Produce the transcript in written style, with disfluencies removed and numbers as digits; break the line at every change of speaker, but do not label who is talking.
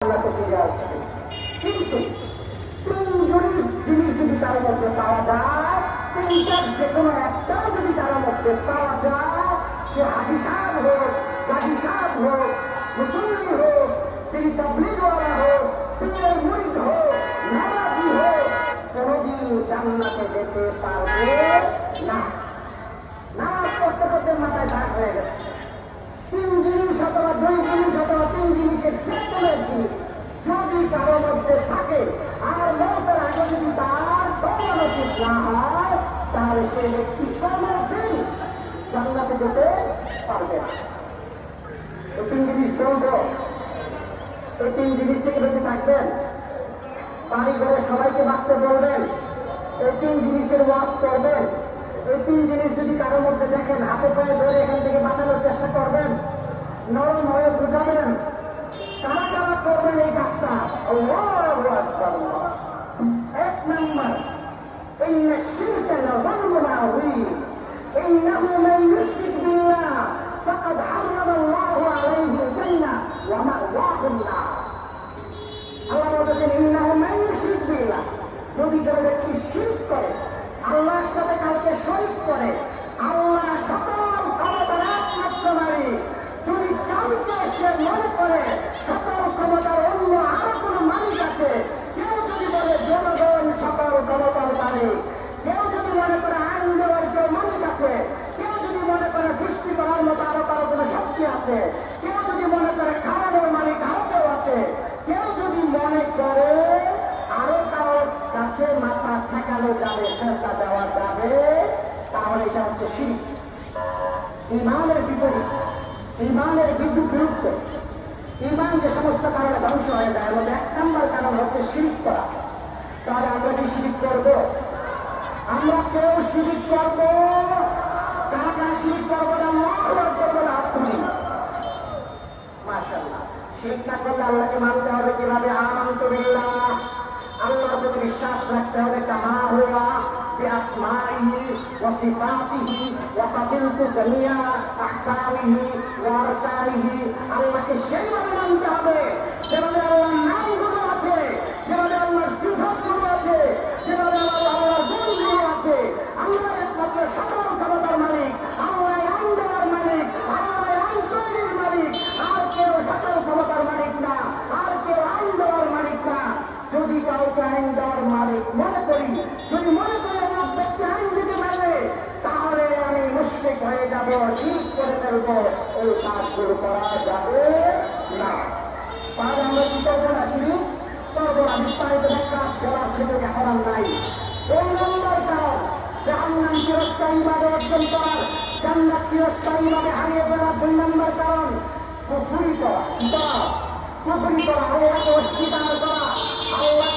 আল্লাহকে ফিরে আসবে। কিন্তু তিনজনের জিনিস যদি তার মধ্যে পাওয়া যায়, তিনটার যে কোনো একটাও যদি তার মধ্যে পাওয়া যায়, সে হাজি সাহেব হোক, গাজী সাহেব হোক, মুসল্লি হোক, তিনি তাবলীগওয়ালা হোক, পীরের মুরিদ হোক, নামাজি হোক, কোনদিন জান্নাতে যেতে পারবে না। নামাজ পড়তে পড়তে মাথায় দাগ হয়ে গেছে। তিন জিনিস অথবা দুই জিনিস অথবা তিন জিনিসের ক্ষেত্রের জিনিস যদি কারো মধ্যে থাকে আর মতের আগে যদি তার তৌবানসিব না হয়, তাহলে সে ব্যক্তি কোনদিন জান্নাতে যেতে পারবে না। এই তিন জিনিস চলবো, এই তিন জিনিস থেকে বেঁচে থাকবেন, বাড়ি ঘরে সবাইকে বাঁচতে বলবেন, এই তিন জিনিসের ওয়াজ করবেন। এই তিন জিনিস যদি কারোর মধ্যে দেখেন, হাতে পায়ে ধরে এখান থেকে বাঁচানোর চেষ্টা করবেন, নরম হয়ে বুঝাবেন। কারা কারা করবেন এই কাজটা? এক নম্বর, إن الشرك لظلم عظيم إنه من يشرك بالله فقد حرم الله عليه الجنة ومأواه النار। আল্লাহ বলেছেন إنه من يشرك بالله, যদি কোনো ব্যক্তি শিরক করে, আল্লাহর সাথে কাউকে শরীক করে, আল্লাহ সকল ক্ষমতার একমাত্র মালিক, যদি কাউকে সে মনে করে সকল ক্ষমতার অন্য আরো কোন মালিক আছে, কেউ যদি বলে জনগণ সকল ক্ষমতার মালিক, কেউ যদি মনে করে আইন দেওয়ার কেউ মালিক আছে, কেউ যদি মনে করে সৃষ্টি করার মতো আরো কারো কোন শক্তি আছে, কেউ যদি মনে করে খাওয়ানোর মালিক আরো কেউ আছে, কেউ যদি মনে করে আরো কারোর কাছে মাথা ঠেকানো যাবে, সেটা দেওয়া যাবে, তাহলে এটা হচ্ছে শিরক। ঈমানের বিপরীত, ঈমানের বিরুদ্ধে। ঈমান যে সমস্ত কারণে ধ্বংস হয়ে যায়, এর মধ্যে এক নম্বর কারণ হচ্ছে শিরক করা। তাহলে আমরা কি শিরক করবো? আমরা কেউ শিরক করবো? কারা কারা শিরক করবো না? মহব্বত করবো না? আপনি মাশাআল্লাহ। শিরক না করলে আল্লাহকে মানতে হবে কিভাবে? আমানতু বিল্লাহ, আল্লাহর প্রতি বিশ্বাস রাখতে হবে। কামা হুয়া বিআসমাইহি ওয়া সিফাতিহি ওয়া কাবিলতু জামিয়া আহকামিহি ওয়া আরকানিহি, আল্লাহকে সেইভাবে মানতে হবে যেভাবে আল্লাহর নামগুলো আছে, যেভাবে আল্লাহর সিফাতগুলো আছে, যেভাবে আল্লাহর গুণগুলো আছে। আল্লাহ একমাত্র সকল ক্ষমতার মালিক, আল্লাহ আইন দেওয়ার মালিক, আল্লাহ আইন তৈরির মালিক, আর কেউ সকল ক্ষমতার মালিক না, আর কেউ আইন দেওয়ার মালিক না। যদি কাউকে আইন দেওয়ার মালিক মনে করি, যদি মনে করি আমার ব্যক্তি আইন দিতে পারবে, তাহলে আমি মুশরিক হয়ে যাব, শিরক করে ফেলবো। এই কাজগুলো করা যাবে না। তাহলে আমরা কি করবো না? শিরক করবো না। বিস্তারিত ব্যাখ্যা দেওয়ার সুযোগ এখন আর নাই। এই নম্বর কারণ জাহান্নাম চিরস্থায়ীভাবে অর্জন করার, জান্নাত চিরস্থায়ীভাবে হারিয়ে ফেলার। দুই নম্বর কারণ কুফরি করা, কুফরি করা, আল্লাহকে অস্বীকার করা, আল্লাহ